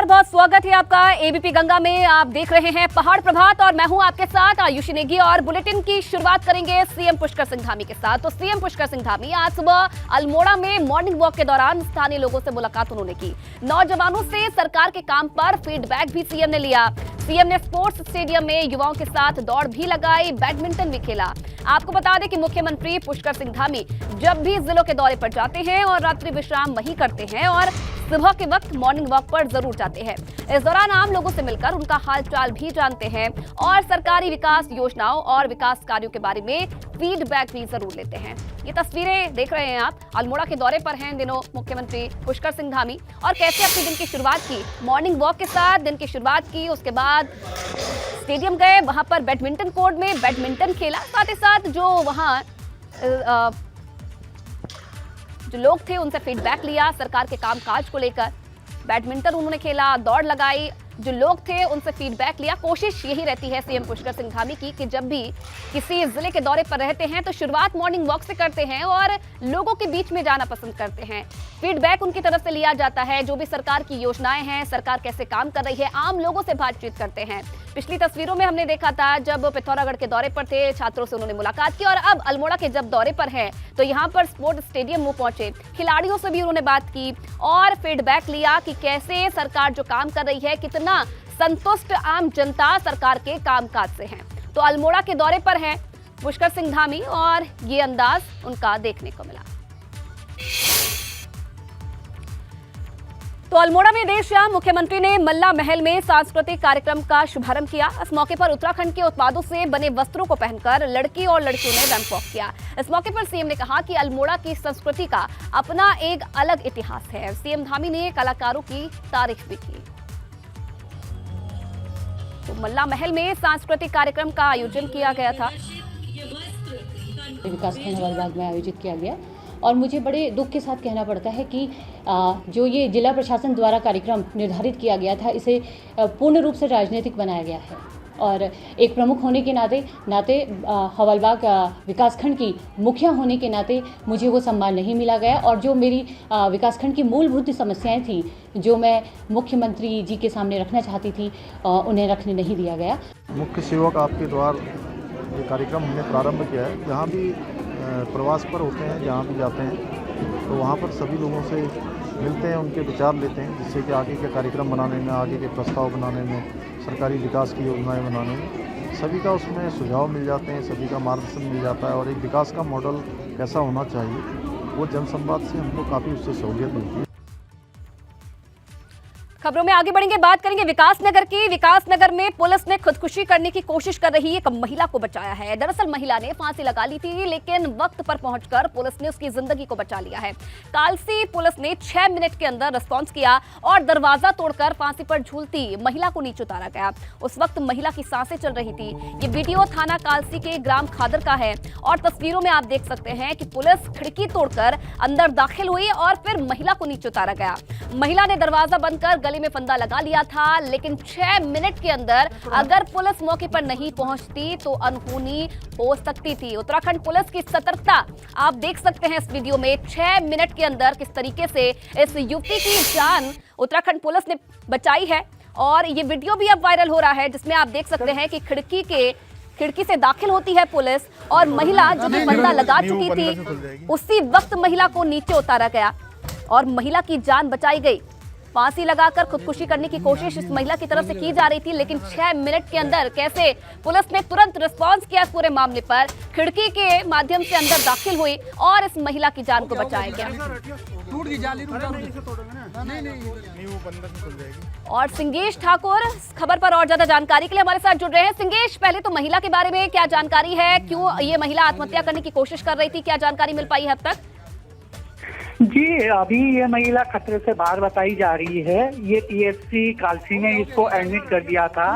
बहुत स्वागत है आपका एबीपी गंगा में। आप देख रहे हैं पहाड़ प्रभात और मैं हूं आपके साथ आयुषी नेगी। और बुलेटिन की शुरुआत करेंगे सीएम पुष्कर सिंह धामी के साथ। तो सीएम पुष्कर सिंह धामी आज सुबह अल्मोड़ा में मॉर्निंग वॉक के दौरान स्थानीय लोगों से मुलाकात उन्होंने की। नौजवानों से सरकार के काम पर फीडबैक भी सीएम ने लिया। सीएम ने स्पोर्ट्स स्टेडियम में युवाओं के साथ दौड़ भी लगाई, बैडमिंटन भी खेला। आपको बता दें कि मुख्यमंत्री पुष्कर सिंह धामी जब भी जिलों के दौरे पर जाते हैं और रात्रि विश्राम वहीं करते हैं और सुबह के वक्त मॉर्निंग वॉक पर जरूर जाते हैं। इस दौरान आम लोगों से मिलकर उनका हालचाल भी जानते हैं और सरकारी विकास योजनाओं और विकास कार्यों के बारे में फीडबैक भी जरूर लेते हैं। ये तस्वीरें देख रहे हैं आप, अल्मोड़ा के दौरे पर हैं दिनों मुख्यमंत्री पुष्कर सिंह धामी और कैसे अपने दिन की शुरुआत की। मॉर्निंग वॉक के साथ दिन की शुरुआत की, उसके बाद स्टेडियम गए, वहां पर बैडमिंटन कोर्ट में बैडमिंटन खेला। साथ ही साथ जो वहां जो लोग थे उनसे फीडबैक लिया सरकार के कामकाज को लेकर। बैडमिंटन उन्होंने खेला, दौड़ लगाई, जो लोग थे उनसे फीडबैक लिया। कोशिश यही रहती है सीएम पुष्कर सिंह धामी की कि जब भी किसी जिले के दौरे पर रहते हैं तो शुरुआत मॉर्निंग वॉक से करते हैं और लोगों के बीच में जाना पसंद करते हैं। फीडबैक उनकी तरफ से लिया जाता है, जो भी सरकार की योजनाएं हैं, सरकार कैसे काम कर रही है, आम लोगों से बातचीत करते हैं। पिछली तस्वीरों में हमने देखा था जब पिथौरागढ़ के दौरे पर थे, छात्रों से उन्होंने मुलाकात की और अब अल्मोड़ा के जब दौरे पर है तो यहाँ पर स्पोर्ट्स स्टेडियम वो पहुंचे, खिलाड़ियों से भी उन्होंने बात की और फीडबैक लिया कि कैसे सरकार जो काम कर रही है, कितना संतुष्ट आम जनता सरकार के कामकाज से है। तो अल्मोड़ा के दौरे पर हैं पुष्कर सिंह धामी और ये अंदाज उनका देखने को मिला। तो अल्मोड़ा में देर शाम मुख्यमंत्री ने मल्ला महल में सांस्कृतिक कार्यक्रम का शुभारंभ किया। इस मौके पर उत्तराखंड के उत्पादों से बने वस्त्रों को पहनकर लड़की और लड़कियों ने रैंप वॉक किया। इस मौके पर सीएम ने कहा कि अल्मोड़ा की संस्कृति का अपना एक अलग इतिहास है। सीएम धामी ने कलाकारों की तारीफ भी की। तो मल्ला महल में सांस्कृतिक कार्यक्रम का आयोजन किया गया था। विकासखंड हवलबाग में आयोजित किया गया और मुझे बड़े दुख के साथ कहना पड़ता है कि जो ये जिला प्रशासन द्वारा कार्यक्रम निर्धारित किया गया था, इसे पूर्ण रूप से राजनीतिक बनाया गया है और एक प्रमुख होने के नाते हवलबाग विकासखंड की मुखिया होने के नाते मुझे वो सम्मान नहीं मिला गया और जो मेरी विकासखंड की मूलभूत समस्याएं थी, जो मैं मुख्यमंत्री जी के सामने रखना चाहती थी, उन्हें रखने नहीं दिया गया। मुख्य सेवक आपके द्वार ये कार्यक्रम हमने प्रारंभ किया है। जहाँ भी प्रवास पर होते हैं, जहाँ भी जाते हैं तो वहाँ पर सभी लोगों से मिलते हैं, उनके विचार लेते हैं, जिससे कि आगे के कार्यक्रम बनाने में, आगे के प्रस्ताव बनाने में, सरकारी विकास की योजनाएं बनाने में सभी का उसमें सुझाव मिल जाते हैं, सभी का मार्गदर्शन मिल जाता है और एक विकास का मॉडल कैसा होना चाहिए वो जनसंवाद से हमको काफ़ी उससे सहूलियत मिलती है। खबरों में आगे बढ़ेंगे, बात करेंगे विकासनगर की। विकासनगर में पुलिस ने खुदकुशी करने की कोशिश कर रही एक महिला को बचाया है। दरअसल महिला ने फांसी लगा ली थी, लेकिन वक्त पर पहुंचकर पुलिस ने उसकी जिंदगी को बचा लिया है। कालसी पुलिस ने 6 मिनट के अंदर रिस्पांस किया और दरवाजा तोड़कर फांसी पर झूलती महिला को नीचे उतारा गया। उस वक्त महिला की सांसें चल रही थी। ये वीडियो थाना कालसी के ग्राम खादर का है और तस्वीरों में आप देख सकते हैं कि पुलिस खिड़की तोड़कर अंदर दाखिल हुई और फिर महिला को नीचे उतारा गया। महिला ने दरवाजा बंद कर गले में फंदा लगा लिया था, लेकिन 6 मिनट के अंदर अगर पुलिस मौके पर नहीं पहुंचती तो अनहोनी हो सकती थी। उत्तराखंड पुलिस की सतर्कता आप देख सकते हैं इस वीडियो में। 6 मिनट के अंदर किस तरीके से इस युवती की जान उत्तराखंड पुलिस ने बचाई है और ये वीडियो भी अब वायरल हो रहा है, जिसमें आप देख सकते हैं कि खिड़की से दाखिल होती है पुलिस और महिला जो भी फंदा लगा चुकी थी उसी वक्त महिला को नीचे उतारा गया और महिला की जान बचाई गई। फांसी लगाकर खुदकुशी करने की कोशिश इस महिला की तरफ से की जा रही थी, लेकिन 6 मिनट के अंदर कैसे पुलिस ने तुरंत रिस्पांस किया इस पूरे मामले पर, खिड़की के माध्यम से अंदर दाखिल हुई और इस महिला की जान को बचाया गया। और सिंगेश ठाकुर खबर पर और ज्यादा जानकारी के लिए हमारे साथ जुड़ रहे हैं। सिंगेश, पहले तो महिला के बारे में क्या जानकारी है, क्यों ये महिला आत्महत्या करने की कोशिश कर रही थी, क्या जानकारी मिल पाई है अब तक? जी, अभी ये महिला खतरे से बाहर बताई जा रही है। ये पीएचसी कालसी ने इसको एडमिट कर दिया था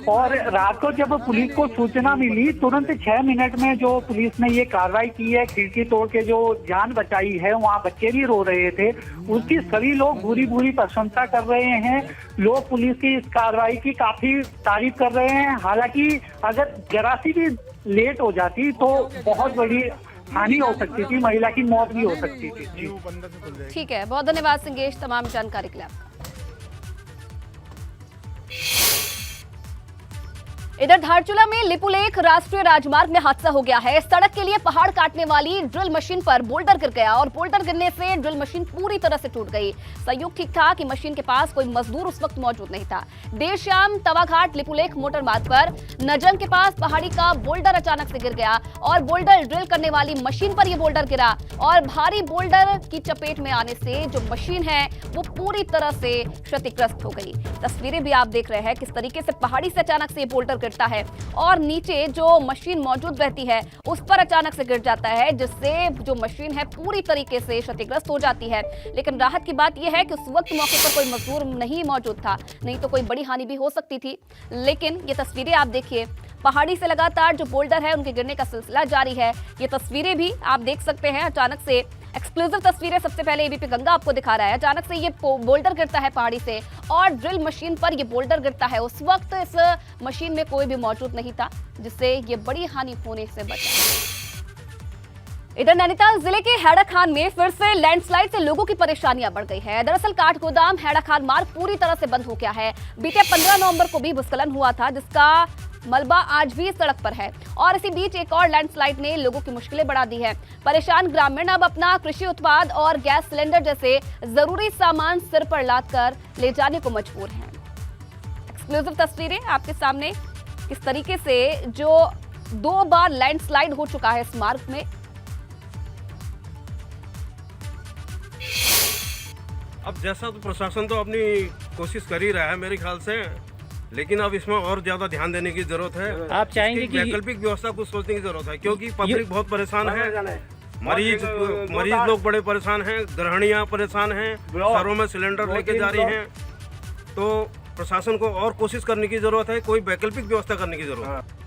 और रात को जब पुलिस को सूचना मिली, तुरंत 6 मिनट में जो पुलिस ने ये कार्रवाई की है, खिड़की तोड़ के जो जान बचाई है, वहाँ बच्चे भी रो रहे थे, उसकी सभी लोग बुरी बुरी प्रशंसा कर रहे हैं। लोग पुलिस की इस कार्रवाई की काफी तारीफ कर रहे हैं। हालांकि अगर जरा सी भी लेट हो जाती तो बहुत बड़ी हानि हो सकती थी, महिला की मौत भी हो सकती थी। ठीक है, बहुत धन्यवाद सिंगेश तमाम जानकारी के लिए आपका। इधर धारचूला में लिपुलेख राष्ट्रीय राजमार्ग में हादसा हो गया है। सड़क के लिए पहाड़ काटने वाली ड्रिल मशीन पर बोल्डर गिर गया और बोल्डर गिरने से ड्रिल मशीन पूरी तरह से टूट गई। संयोग ठीक था कि मशीन के पास कोई मजदूर उस वक्त मौजूद नहीं था। देर शाम तवाघाट लिपुलेख मोटर मार्ग पर नजन के पास पहाड़ी का बोल्डर अचानक से गिर गया और बोल्डर ड्रिल करने वाली मशीन पर यह बोल्डर गिरा और भारी बोल्डर की चपेट में आने से जो मशीन है वो पूरी तरह से क्षतिग्रस्त हो गई। तस्वीरें भी आप देख रहे हैं किस तरीके से पहाड़ी से अचानक से बोल्डर गिरता है और नीचे जो मशीन मौजूद रहती है उस पर अचानक से गिर जाता है, जिससे जो मशीन है पूरी तरीके से क्षतिग्रस्त हो जाती है। लेकिन राहत की बात यह है कि उस वक्त मौके पर कोई मजदूर नहीं मौजूद था, नहीं तो कोई बड़ी हानि भी हो सकती थी। लेकिन ये तस्वीरें आप देखिए, पहाड़ी से लगातार जो बोल्डर है उनके गिरने का सिलसिला जारी है। ये तस्वीरें भी आप देख सकते हैं, अचानक से एक्सक्लूसिव तस्वीरें सबसे पहले एबीपी गंगा आपको दिखा रहा है। अचानक से ये बोल्डर गिरता है पहाड़ी से और ड्रिल मशीन पर ये बोल्डर गिरता है। उस वक्त इस मशीन में कोई भी मौजूद नहीं था, जिससे ये बड़ी हानि होने से बचा। इधर नैनीताल जिले के हैड़ा खान में फिर से लैंडस्लाइड से लोगों की परेशानियां बढ़ गई है। दरअसल काठगोदाम हैड़ा खान मार्ग पूरी तरह से बंद हो गया है। बीते 15 नवंबर को भी भूस्खलन हुआ था, जिसका मलबा आज भी सड़क पर है और इसी बीच एक और लैंडस्लाइड ने लोगों की मुश्किलें बढ़ा दी है। परेशान ग्रामीण अब अपना कृषि उत्पाद और गैस सिलेंडर जैसे जरूरी सामान सिर पर लादकर ले जाने को मजबूर हैं। एक्सक्लूसिव तस्वीरें आपके सामने, किस तरीके से जो 2 बार लैंडस्लाइड हो चुका है इस मार्ग में। अब जैसा तो प्रशासन तो अपनी कोशिश कर ही रहा है मेरे ख्याल से, लेकिन अब इसमें और ज्यादा ध्यान देने की जरूरत है। आप चाहेंगे कि वैकल्पिक व्यवस्था कुछ सोचने की जरूरत है, क्योंकि पब्लिक बहुत परेशान है। मरीज लोग बड़े परेशान हैं, गृहिणियां परेशान हैं, शहरों में सिलेंडर लेके जा रही हैं। तो प्रशासन को और कोशिश करने की जरूरत है, कोई वैकल्पिक व्यवस्था करने की जरूरत है।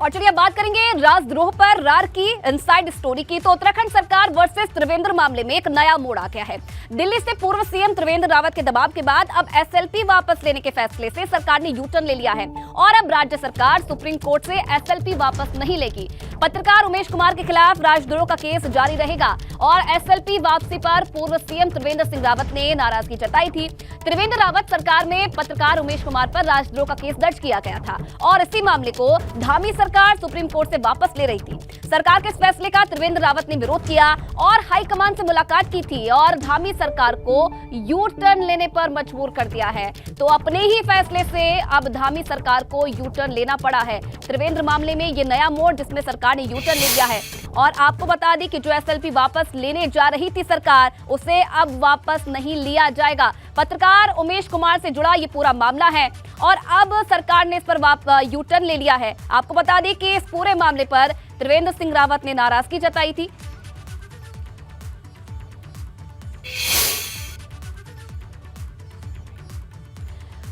और चलिए बात करेंगे राजद्रोह पर रार की इनसाइड स्टोरी की। तो उत्तराखंड सरकार वर्सेस त्रिवेंद्र मामले में एक नया मोड़ आ गया है। दिल्ली से पूर्व सीएम त्रिवेंद्र रावत के दबाव के बाद अब एसएलपी वापस लेने के फैसले से सरकार ने यू-टर्न ले लिया है और अब राज्य सरकार सुप्रीम कोर्ट से एसएलपी वापस नहीं लेगी। पत्रकार उमेश कुमार के खिलाफ राजद्रोह का केस जारी रहेगा और एसएलपी वापसी पर पूर्व सीएम त्रिवेंद्र सिंह रावत ने नाराजगी जताई थी। त्रिवेंद्र रावत सरकार में पत्रकार उमेश कुमार पर राजद्रोह का केस दर्ज किया गया था और इसी मामले को धामी सरकार सुप्रीम कोर्ट से वापस ले रही थी। सरकार के इस फैसले का त्रिवेंद्र रावत ने विरोध किया और हाईकमान से मुलाकात की थी और धामी सरकार को यू टर्न लेने पर मजबूर कर दिया है। तो अपने ही फैसले से अब धामी सरकार को यू टर्न लेना पड़ा है। त्रिवेंद्र मामले में ये नया मोड़ जिसमें सरकार ने यू टर्न ले लिया है। और आपको बता दें कि जो एसएलपी वापस लेने जा रही थी सरकार, उसे अब वापस नहीं लिया जाएगा। पत्रकार उमेश कुमार से जुड़ा ये पूरा मामला है और अब सरकार ने इस पर यू टर्न ले लिया है। आपको बता दें कि इस पूरे मामले पर त्रिवेंद्र सिंह रावत ने नाराजगी जताई थी।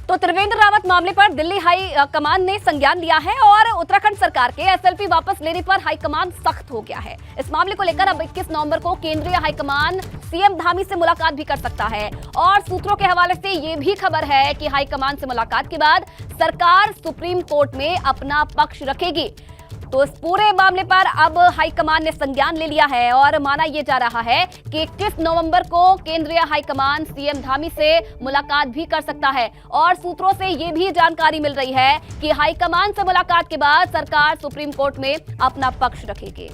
तो त्रिवेंद्र रावत मामले पर दिल्ली हाई कमान ने संज्ञान लिया है और उत्तराखंड सरकार के एसएलपी वापस लेने पर हाईकमान सख्त हो गया है। इस मामले को लेकर अब 21 नवंबर को केंद्रीय हाईकमान सीएम धामी से मुलाकात भी कर सकता है और सूत्रों के हवाले से ये भी खबर है कि हाईकमान से मुलाकात के बाद सरकार सुप्रीम कोर्ट में अपना पक्ष रखेगी। तो इस पूरे मामले पर अब हाईकमान ने संज्ञान ले लिया है और माना यह जा रहा है कि 21 नवंबर को केंद्रीय हाईकमान सीएम धामी से मुलाकात भी कर सकता है। और सूत्रों से यह भी जानकारी मिल रही है कि हाईकमान से मुलाकात के बाद सरकार सुप्रीम कोर्ट में अपना पक्ष रखेगी।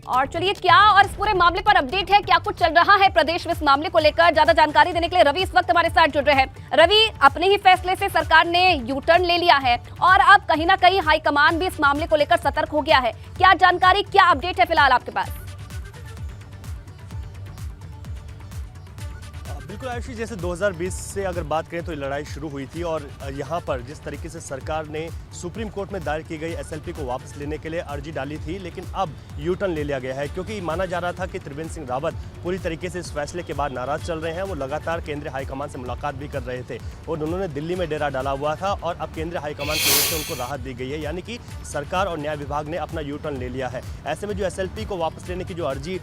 और चलिए क्या और इस पूरे मामले पर अपडेट है, क्या कुछ चल रहा है प्रदेश में इस मामले को लेकर, ज्यादा जानकारी देने के लिए रवि इस वक्त हमारे साथ जुड़ रहे हैं। रवि, अपने ही फैसले से सरकार ने यू टर्न ले लिया है और अब कहीं ना कहीं हाईकमान भी इस मामले को लेकर सतर्क हो गया है। क्या जानकारी, क्या अपडेट है फिलहाल आपके पास? बिल्कुल आयुषी, जैसे 2020 से अगर बात करें तो ये लड़ाई शुरू हुई थी और यहाँ पर जिस तरीके से सरकार ने सुप्रीम कोर्ट में दायर की गई एसएलपी को वापस लेने के लिए अर्जी डाली थी, लेकिन अब यू टर्न ले लिया गया है क्योंकि माना जा रहा था कि त्रिवेंद्र सिंह रावत पूरी तरीके से इस फैसले के बाद नाराज चल रहे हैं। वो लगातार केंद्रीय हाईकमान से मुलाकात भी कर रहे थे और उन्होंने दिल्ली में डेरा डाला हुआ था और अब केंद्रीय हाईकमान की ओर से उनको राहत दी गई है, यानी कि सरकार और न्याय विभाग ने अपना यू टर्न ले लिया है। ऐसे में जो एसएलपी को वापस लेने की जो अर्जी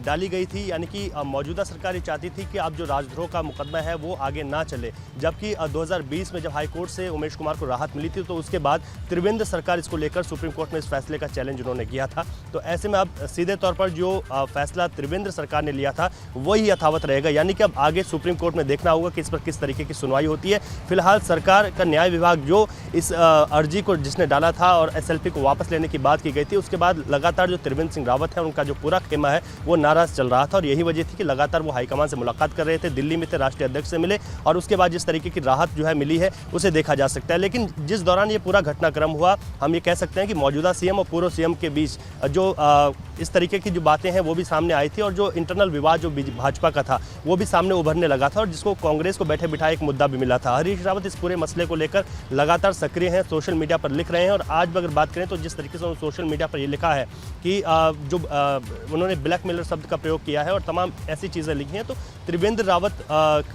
डाली गई थी, यानी कि मौजूदा सरकार ये चाहती थी कि अब जो राजद्रोह का मुकदमा है वो आगे ना चले। जबकि 2020 में जब हाईकोर्ट से उमेश कुमार को राहत मिली थी तो उसके बाद त्रिवेंद्र सरकार इसको लेकर सुप्रीम कोर्ट में इस फैसले का चैलेंज उन्होंने किया था। तो ऐसे में अब सीधे तौर पर जो फैसला त्रिवेंद्र सरकार ने लिया था वही यथावत रहेगा, यानी कि अब आगे सुप्रीम कोर्ट में देखना होगा कि इस पर किस तरीके की सुनवाई होती है। फिलहाल सरकार का न्याय विभाग जो इस अर्जी को जिसने डाला था और एसएलपी को वापस लेने की बात की गई थी, उसके बाद लगातार जो त्रिवेंद्र सिंह रावत है उनका जो पूरा खेमा है वो नाराज चल रहा था और यही वजह थी कि लगातार वो हाईकमान से मुलाकात कर रहे थे, दिल्ली में थे, राष्ट्रीय अध्यक्ष से मिले और उसके बाद जिस तरीके की राहत जो है मिली है उसे देखा जा सकता है। लेकिन जिस दौरान ये पूरा घटनाक्रम हुआ, हम ये कह सकते हैं कि मौजूदा सीएम और पूर्व सीएम के बीच जो इस तरीके की जो बातें हैं वो भी सामने आई थी और जो इंटरनल विवाद जो भाजपा का था वो भी सामने उभरने लगा था और जिसको कांग्रेस को बैठे बिठाए एक मुद्दा भी मिला था। हरीश रावत इस पूरे मसले को लेकर लगातार सक्रिय हैं, सोशल मीडिया पर लिख रहे हैं और आज भी अगर बात करें तो जिस तरीके से उन्होंने सोशल मीडिया पर ये लिखा है कि जो उन्होंने ब्लैकमेलर शब्द का प्रयोग किया है और तमाम ऐसी चीज़ें लिखी हैं, तो त्रिवेंद्र रावत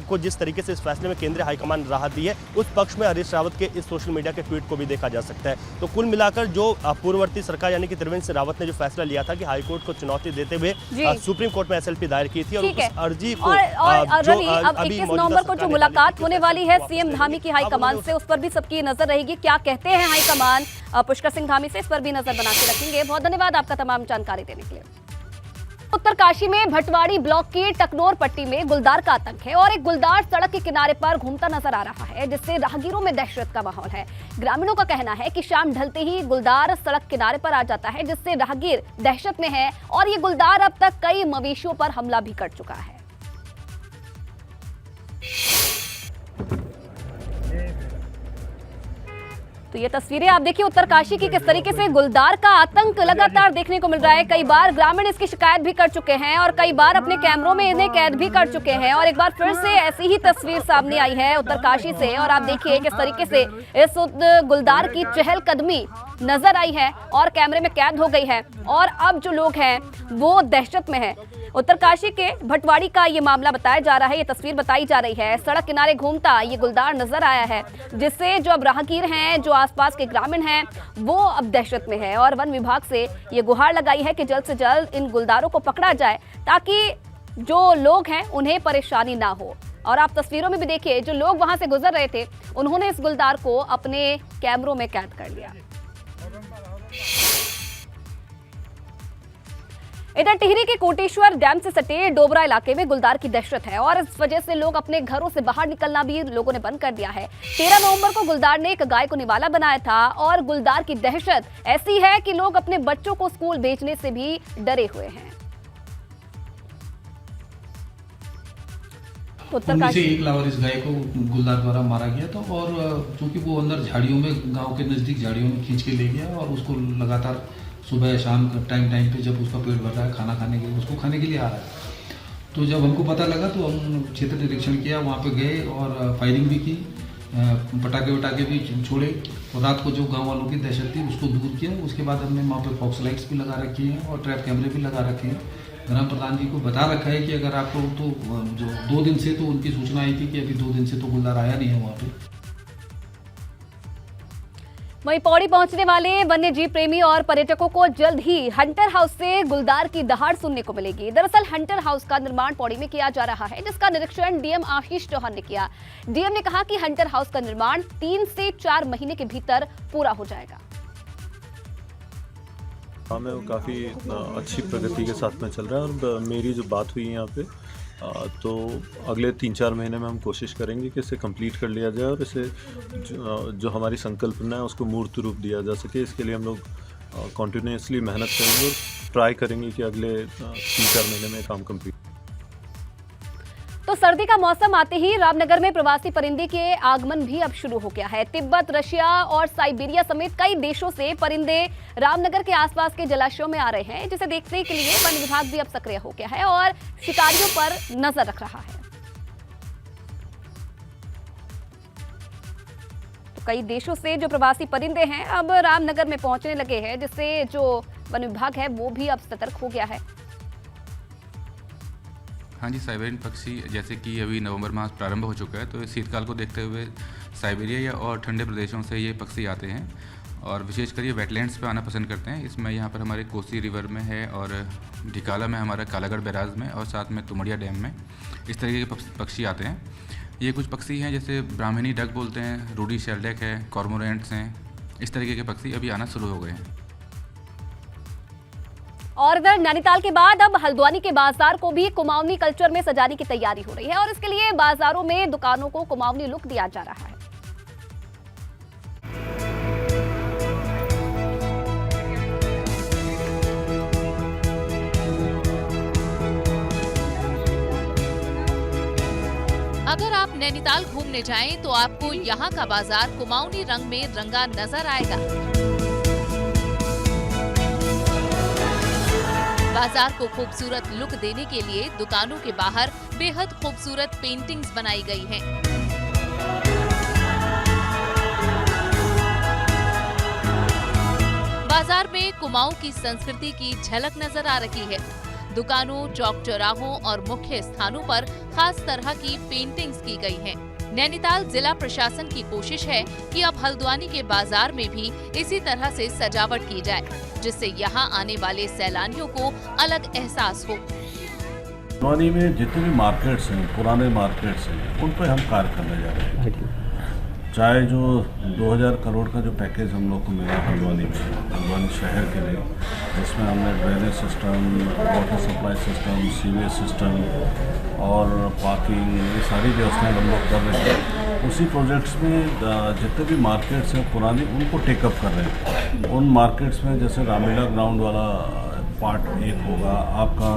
को जिस तरीके से इस फैसले में केंद्रीय हाईकमान ने राहत दी है उस पक्ष में हरीश रावत के इस सोशल मीडिया के ट्वीट को भी देखा जा सकता है। तो कुल मिलाकर जो पूर्ववर्ती सरकार यानी कि त्रिवेंद्र सिंह रावत ने जो फैसला लिया था कि हाईकोर्ट को चुनौती देते हुए सुप्रीम कोर्ट में एसएलपी दायर की थी और उस अर्जी को रवि, अब 21 नवंबर को जो मुलाकात होने वाली है सीएम धामी की हाईकमान से, उस पर भी सबकी नजर रहेगी। क्या कहते हैं हाईकमान पुष्कर सिंह धामी से, इस पर भी नजर बना के रखेंगे। बहुत धन्यवाद आपका तमाम जानकारी देने के लिए। उत्तरकाशी में भटवाड़ी ब्लॉक की टकनोर पट्टी में गुलदार का आतंक है और एक गुलदार सड़क के किनारे पर घूमता नजर आ रहा है, जिससे राहगीरों में दहशत का माहौल है। ग्रामीणों का कहना है कि शाम ढलते ही गुलदार सड़क किनारे पर आ जाता है, जिससे राहगीर दहशत में है और ये गुलदार अब तक कई मवेशियों पर हमला भी कर चुका है। तो ये तस्वीरें आप देखिए उत्तरकाशी की, किस तरीके से गुलदार का आतंक लगातार देखने को मिल रहा है। कई बार ग्रामीण इसकी शिकायत भी कर चुके हैं और कई बार अपने कैमरों में इन्हें कैद भी कर चुके हैं और एक बार फिर से ऐसी ही तस्वीर सामने आई है उत्तरकाशी से और आप देखिए किस तरीके से इस गुलदार की चहलकदमी नजर आई है और कैमरे में कैद हो गई है और अब जो लोग हैं वो दहशत में है। उत्तरकाशी के भटवाड़ी का ये मामला बताया जा रहा है, ये तस्वीर बताई जा रही है। सड़क किनारे घूमता ये गुलदार नजर आया है, जिससे जो अब राहगीर हैं, जो आसपास के ग्रामीण हैं, वो अब दहशत में है और वन विभाग से ये गुहार लगाई है कि जल्द से जल्द इन गुलदारों को पकड़ा जाए ताकि जो लोग हैं उन्हें परेशानी ना हो। और आप तस्वीरों में भी देखिए जो लोग वहां से गुजर रहे थे उन्होंने इस गुलदार को अपने कैमरों में कैद कर लिया। इधर टिहरी के कोटेश्वर डैम से सटे डोबरा इलाके में गुलदार की दहशत है और इस वजह से लोग अपने घरों से बाहर निकलना भी लोगों ने बंद कर दिया है। 13 नवंबर को गुलदार ने एक गाय को निवाला बनाया था और गुलदार की दहशत ऐसी है कि लोग अपने बच्चों को स्कूल भेजने से भी डरे हुए हैं। उनमें से एक लावारिस गाय को गुलदार द्वारा मारा गया था और चूंकि वो अंदर झाड़ियों में, गांव के नजदीक झाड़ियों में खींच के ले गया और उसको लगातार सुबह शाम टाइम पे जब उसका पेट भर रहा है खाना खाने के लिए, उसको खाने के लिए आ रहा है। तो जब हमको पता लगा तो हम क्षेत्र निरीक्षण किया, वहाँ पे गए और फायरिंग भी की, पटाखे भी छोड़े और रात को जो गांव वालों की दहशत थी उसको दूर किया। उसके बाद हमने वहाँ पे फॉक्स लाइट्स भी लगा रखी हैं और ट्रैप कैमरे भी लगा रखे हैं। ग्राम प्रधान जी को बता रखा है कि अगर आपको तो जो 2 दिन से तो उनकी सूचना आई थी कि अभी 2 दिन से तो गुलदार आया नहीं है वहाँ पे। वहीं पौड़ी पहुंचने वाले वन्य जीव प्रेमी और पर्यटकों को जल्द ही हंटर हाउस से गुलदार की दहाड़ सुनने को मिलेगी। दरअसल हंटर हाउस का निर्माण पौड़ी में किया जा रहा है, जिसका निरीक्षण डीएम आशीष चौहान ने किया। डीएम ने कहा कि हंटर हाउस का निर्माण 3 से 4 महीने के भीतर पूरा हो जाएगा। हाँ, मैं काफ़ी अच्छी प्रगति के साथ में चल रहा है और मेरी जो बात हुई है यहाँ पे तो अगले 3-4 महीने में हम कोशिश करेंगे कि इसे कंप्लीट कर लिया जाए और इसे जो हमारी संकल्पना है उसको मूर्त रूप दिया जा सके। इसके लिए हम लोग कॉन्टिन्यूसली मेहनत करेंगे और ट्राई करेंगे कि अगले 3-4 महीने में काम कंप्लीट। तो सर्दी का मौसम आते ही रामनगर में प्रवासी परिंदे के आगमन भी अब शुरू हो गया है। तिब्बत, रशिया और साइबेरिया समेत कई देशों से परिंदे रामनगर के आसपास के जलाशयों में आ रहे हैं, जिसे देखने के लिए वन विभाग भी अब सक्रिय हो गया है और शिकारियों पर नजर रख रहा है। तो कई देशों से जो प्रवासी परिंदे हैं अब रामनगर में पहुंचने लगे हैं, जिससे जो वन विभाग है वो भी अब सतर्क हो गया है। हाँ जी, साइबेरियन पक्षी जैसे कि अभी नवंबर मास प्रारंभ हो चुका है तो शीतकाल को देखते हुए साइबेरिया और ठंडे प्रदेशों से ये पक्षी आते हैं और विशेषकर ये वेटलैंड्स पे आना पसंद करते हैं। इसमें यहाँ पर हमारे कोसी रिवर में है और ढिकाला में हमारा कालागढ़ बैराज में और साथ में तुमड़िया डैम में इस तरीके के पक्षी आते हैं। ये कुछ पक्षी हैं जैसे ब्राह्मणी डक बोलते हैं, रूडी शेल्डेक है, कॉर्मोरेंट्स हैं, इस तरीके के पक्षी अभी आना शुरू हो गए हैं। और इधर नैनीताल के बाद अब हल्द्वानी के बाजार को भी कुमाऊनी कल्चर में सजाने की तैयारी हो रही है और इसके लिए बाजारों में दुकानों को कुमाऊनी लुक दिया जा रहा है। अगर आप नैनीताल घूमने जाएं तो आपको यहाँ का बाजार कुमाऊनी रंग में रंगा नजर आएगा। बाजार को खूबसूरत लुक देने के लिए दुकानों के बाहर बेहद खूबसूरत पेंटिंग्स बनाई गई हैं। बाजार में कुमाऊं की संस्कृति की झलक नजर आ रही है। दुकानों, चौक चौराहों और मुख्य स्थानों पर खास तरह की पेंटिंग्स की गई हैं। नैनीताल जिला प्रशासन की कोशिश है कि अब हल्द्वानी के बाजार में भी इसी तरह से सजावट की जाए, जिससे यहाँ आने वाले सैलानियों को अलग एहसास हो। हल्द्वानी में जितने भी मार्केट्स हैं, पुराने मार्केट्स हैं, उन पर हम कार्य करने जा रहे हैं। चाहे जो 2000 करोड़ का जो पैकेज हम लोग को मिला हल्द्वानी शहर के लिए, जिसमें हमने drainage system, water supply system, sewage system और पार्किंग, ये सारी व्यवस्थाएं हम लोग कर रहे हैं। उसी प्रोजेक्ट्स में जितने भी मार्केट्स हैं पुरानी, उनको टेकअप कर रहे हैं। उन मार्केट्स में जैसे रामलीला ग्राउंड वाला पार्ट 1 होगा, आपका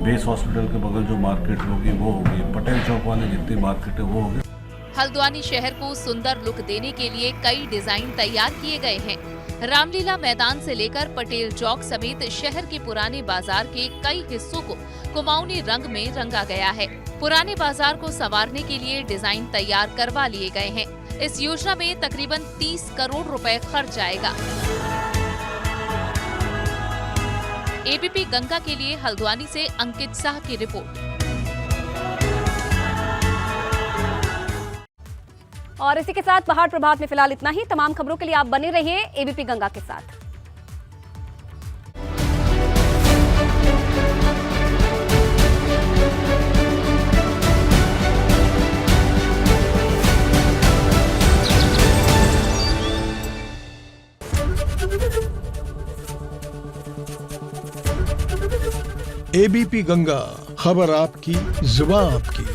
बेस हॉस्पिटल के बगल जो मार्केट होगी वो होगी, पटेल चौक वाले जितनी मार्केट है वो होगी। हल्द्वानी शहर को सुंदर लुक देने के लिए कई डिजाइन तैयार किए गए हैं। रामलीला मैदान से लेकर पटेल चौक समेत शहर के पुराने बाजार के कई हिस्सों को कुमाऊनी रंग में रंगा गया है। पुराने बाजार को संवारने के लिए डिजाइन तैयार करवा लिए गए हैं। इस योजना में तकरीबन 30 करोड़ रुपए खर्च आएगा। एबीपी गंगा के लिए हल्द्वानी से अंकित शाह की रिपोर्ट। और इसी के साथ पहाड़ प्रभात में फिलहाल इतना ही। तमाम खबरों के लिए आप बने रहिए एबीपी गंगा के साथ। एबीपी गंगा, खबर आपकी, जुबान आपकी।